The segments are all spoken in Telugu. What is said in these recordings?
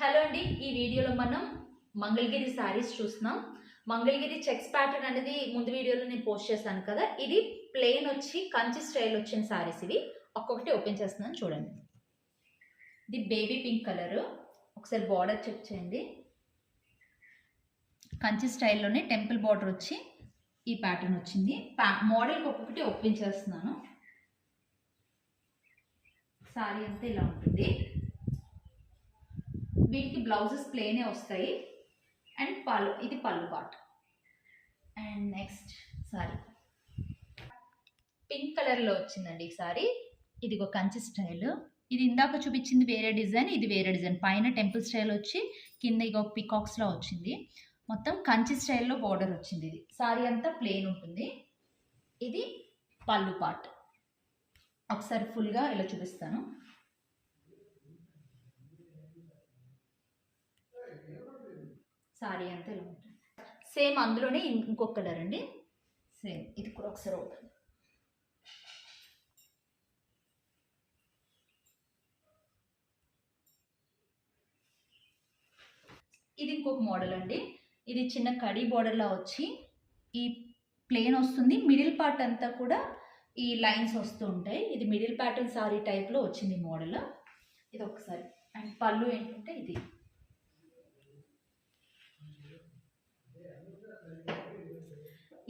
హలో అండి, ఈ వీడియోలో మనం మంగళగిరి శారీస్ చూస్తున్నాం. మంగళగిరి చెక్స్ ప్యాటర్న్ అనేది ముందు వీడియోలో నేను పోస్ట్ చేశాను కదా. ఇది ప్లెయిన్ వచ్చి కంచి స్టైల్ వచ్చిన శారీస్. ఇవి ఒక్కొక్కటి ఓపెన్ చేస్తున్నాను చూడండి. ఇది బేబీ పింక్ కలర్. ఒకసారి బార్డర్ చెక్ చేయండి. కంచి స్టైల్లోనే టెంపుల్ బార్డర్ వచ్చి ఈ ప్యాటర్న్ వచ్చింది. మోడల్కి ఒక్కొక్కటి ఓపెన్ చేస్తున్నాను. శారీ అంతా ఇలా ఉంటుంది. వీటికి బ్లౌజెస్ ప్లేనే వస్తాయి. అండ్ పళ్ళు, ఇది పళ్ళు part. And next sorry pink కలర్లో వచ్చిందండి ఈ సారీ. ఇది ఒక కంచి స్టైల్. ఇది ఇందాక చూపించింది వేరే డిజైన్, ఇది వేరే డిజైన్. పైన టెంపుల్ స్టైల్ వచ్చి కింద ఇక పికాక్స్లో వచ్చింది. మొత్తం కంచి స్టైల్లో బార్డర్ వచ్చింది. ఇది సారీ అంతా ప్లేన్ ఉంటుంది. ఇది పళ్ళు పార్ట్. ఒకసారి ఫుల్గా ఇలా చూపిస్తాను. సారీ అంతా ఇలా ఉంటుంది. సేమ్ అందులోనే ఇంకొక కలర్ అండి. సేమ్ ఇది కూడా ఒకసారి ఓపెన్. ఇది ఇంకొక మోడల్ అండి. ఇది చిన్న కడీ బోర్డర్లా వచ్చి ఈ ప్లేన్ వస్తుంది. మిడిల్ పార్ట్ అంతా కూడా ఈ లైన్స్ వస్తూ ఉంటాయి. ఇది మిడిల్ ప్యాటర్న్ సారీ టైప్లో వచ్చింది మోడల్. ఇది ఒకసారి. అండ్ పళ్ళు ఏంటంటే ఇది.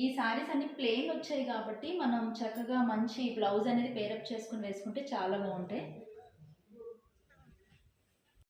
ఈ సారీస్ అన్ని ప్లెయిన్ వచ్చాయి కాబట్టి మనం చక్కగా మంచి బ్లౌజ్ అనేది పేరప్ చేసుకుని వేసుకుంటే చాలా బాగుంటాయి.